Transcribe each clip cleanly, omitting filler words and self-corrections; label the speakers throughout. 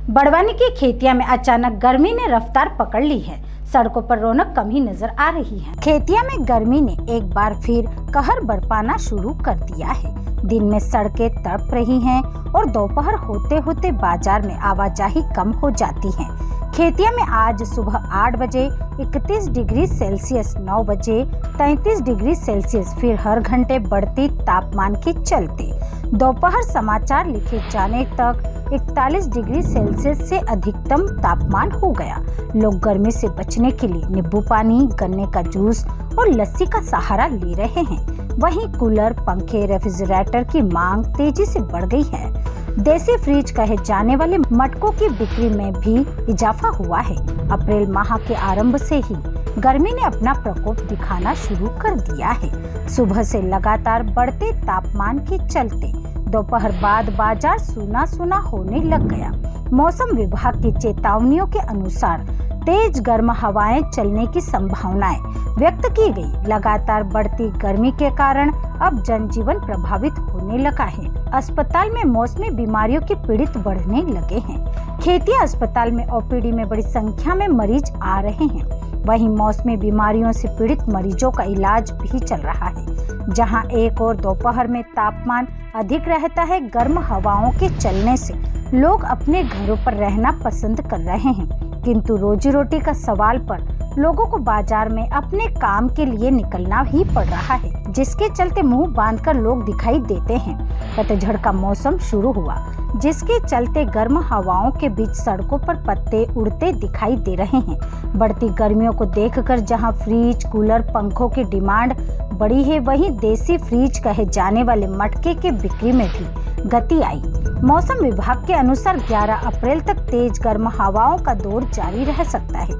Speaker 1: बड़वानी की खेतिया में अचानक गर्मी ने रफ्तार पकड़ ली है। सड़कों पर रौनक कम ही नजर आ रही है। खेतिया में गर्मी ने एक बार फिर कहर बरपाना शुरू कर दिया है। दिन में सड़कें तड़प रही हैं और दोपहर होते होते बाजार में आवाजाही कम हो जाती है। खेतिया में आज सुबह 8 बजे 31 डिग्री सेल्सियस, 9 बजे 33 डिग्री सेल्सियस, फिर हर घंटे बढ़ती तापमान के चलते दोपहर समाचार लिखे जाने तक 41 डिग्री सेल्सियस से अधिकतम तापमान हो गया। लोग गर्मी से बचने के लिए नींबू पानी, गन्ने का जूस और लस्सी का सहारा ले रहे हैं। वहीं कूलर, पंखे, रेफ्रिजरेटर की मांग तेजी से बढ़ गई है। देसी फ्रिज कहे जाने वाले मटकों की बिक्री में भी इजाफा हुआ है। अप्रैल माह के आरंभ से ही गर्मी ने अपना प्रकोप दिखाना शुरू कर दिया है। सुबह से लगातार बढ़ते तापमान के चलते दोपहर बाद बाजार सूना सूना होने लग गया। मौसम विभाग की चेतावनियों के अनुसार तेज गर्म हवाएं चलने की संभावनाएं व्यक्त की गई। लगातार बढ़ती गर्मी के कारण अब जनजीवन प्रभावित होने लगा है। अस्पताल में मौसमी बीमारियों के पीड़ित बढ़ने लगे हैं। खेतिया अस्पताल में ओपीडी में बड़ी संख्या में मरीज आ रहे हैं। वहीं मौसमी बीमारियों से पीड़ित मरीजों का इलाज भी चल रहा है। जहां एक और दोपहर में तापमान अधिक रहता है। गर्म हवाओं के चलने से लोग अपने घरों पर रहना पसंद कर रहे हैं, किंतु रोजी रोटी का सवाल पर लोगों को बाजार में अपने काम के लिए निकलना ही पड़ रहा है, जिसके चलते मुंह बांधकर लोग दिखाई देते हैं। पतझड़ का मौसम शुरू हुआ, जिसके चलते गर्म हवाओं के बीच सड़कों पर पत्ते उड़ते दिखाई दे रहे हैं। बढ़ती गर्मियों को देखकर जहां फ्रिज, कूलर, पंखों की डिमांड बढ़ी है, वहीं देसी फ्रिज कहे जाने वाले मटके के बिक्री में भी गति आई। मौसम विभाग के अनुसार 11 अप्रैल तक तेज गर्म हवाओं का दौर जारी रह सकता है।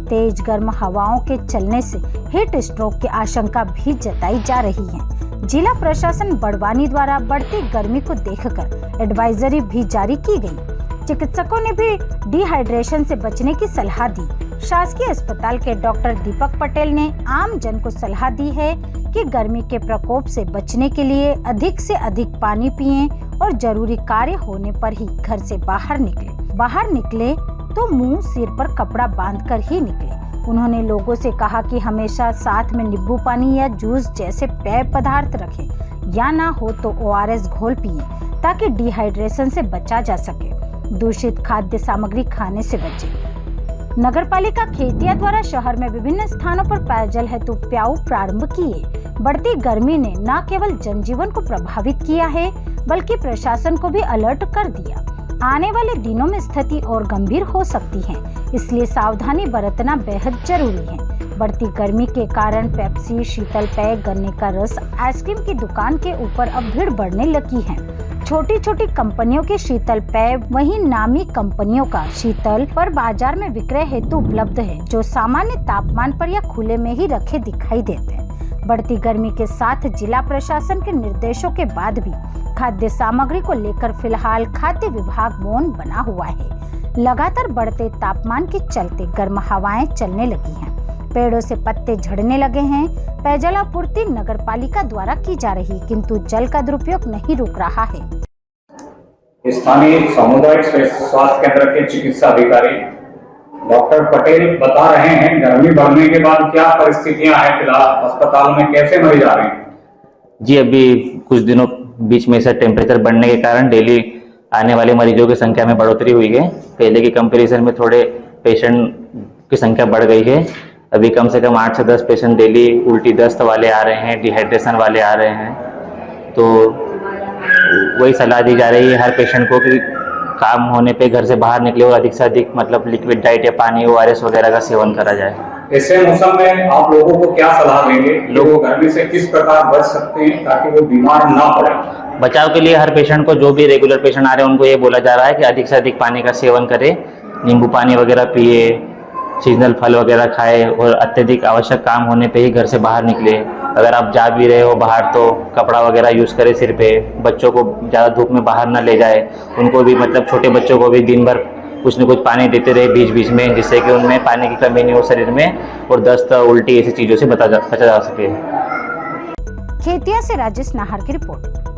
Speaker 1: तेज गर्म हवाओं के चलने से हीट स्ट्रोक की आशंका भी जताई जा रही है। जिला प्रशासन बड़वानी द्वारा बढ़ती गर्मी को देखकर एडवाइजरी भी जारी की गई। चिकित्सकों ने भी डिहाइड्रेशन से बचने की सलाह दी। शासकीय अस्पताल के डॉक्टर दीपक पटेल ने आम जन को सलाह दी है कि गर्मी के प्रकोप से बचने के लिए अधिक से अधिक पानी पिएं और जरूरी कार्य होने पर ही घर से बाहर निकले तो मुंह, सिर पर कपड़ा बांधकर ही निकले। उन्होंने लोगों से कहा कि हमेशा साथ में नींबू पानी या जूस जैसे पेय पदार्थ रखें, या ना हो तो ORS घोल पिएं, ताकि डिहाइड्रेशन से बचा जा सके। दूषित खाद्य सामग्री खाने से बचें। नगरपालिका खेतिया द्वारा शहर में विभिन्न स्थानों पर पेयजल हेतु प्याऊ प्रारंभ किए। बढ़ती गर्मी ने न केवल जनजीवन को प्रभावित किया है, बल्कि प्रशासन को भी अलर्ट कर दिया। आने वाले दिनों में स्थिति और गंभीर हो सकती है, इसलिए सावधानी बरतना बेहद जरूरी है। बढ़ती गर्मी के कारण पेप्सी, शीतल पेय, गन्ने का रस, आइसक्रीम की दुकान के ऊपर अब भीड़ बढ़ने लगी है। छोटी छोटी कंपनियों के शीतल पेय, वहीं नामी कंपनियों का शीतल पर बाजार में विक्रय हेतु उपलब्ध है, जो सामान्य तापमान पर या खुले में ही रखे दिखाई देते हैं। बढ़ती गर्मी के साथ जिला प्रशासन के निर्देशों के बाद भी खाद्य सामग्री को लेकर फिलहाल खाद्य विभाग मौन बना हुआ है। लगातार बढ़ते तापमान के चलते गर्म हवाएं चलने लगी हैं। पेड़ों से पत्ते झड़ने लगे हैं। पेयजल आपूर्ति नगरपालिका द्वारा की जा रही, किंतु जल का दुरुपयोग नहीं रुक रहा है।
Speaker 2: स्थानीय सामुदायिक स्वास्थ्य केंद्र के चिकित्सा अधिकारी डॉक्टर पटेल बता रहे हैं, गर्मी बढ़ने के बाद क्या परिस्थितियां हैं, फिलहाल अस्पताल में कैसे मरीज आ रहे हैं?
Speaker 3: जी, अभी कुछ दिनों बीच में से टेम्परेचर बढ़ने के कारण डेली आने वाले मरीजों की संख्या में बढ़ोतरी हुई है। पहले की कंपैरिजन में थोड़े पेशेंट की संख्या बढ़ गई है। अभी कम से कम 8 से 10 पेशेंट डेली उल्टी दस्त वाले आ रहे हैं, डिहाइड्रेशन वाले आ रहे हैं। तो वही सलाह दी जा रही है हर पेशेंट को कि काम होने पे घर से बाहर निकले और अधिक से अधिक मतलब लिक्विड डाइट या पानी, ORS वगैरह का सेवन करा जाए।
Speaker 2: ऐसे मौसम में आप लोगों को क्या सलाह देंगे? लोग गर्मी से किस प्रकार बच सकते हैं ताकि वो बीमार ना पड़े?
Speaker 3: बचाव के लिए हर पेशेंट को, जो भी रेगुलर पेशेंट आ रहे हैं, उनको ये बोला जा रहा है कि अधिक से अधिक पानी का सेवन करें, नींबू पानी वगैरह पिए, सीजनल फल वगैरह खाए और अत्यधिक आवश्यक काम होने पे ही घर से बाहर निकले। अगर आप जा भी रहे हो बाहर तो कपड़ा वगैरह यूज़ करें सिर पे। बच्चों को ज़्यादा धूप में बाहर ना ले जाए। उनको भी मतलब छोटे बच्चों को भी दिन भर कुछ न कुछ पानी देते रहे बीच बीच में, जिससे कि उनमें पानी की कमी नहीं हो शरीर में और दस्त, उल्टी ऐसी चीज़ों से बचा जा सके।
Speaker 1: खेतिया से राजेश नाहर की रिपोर्ट।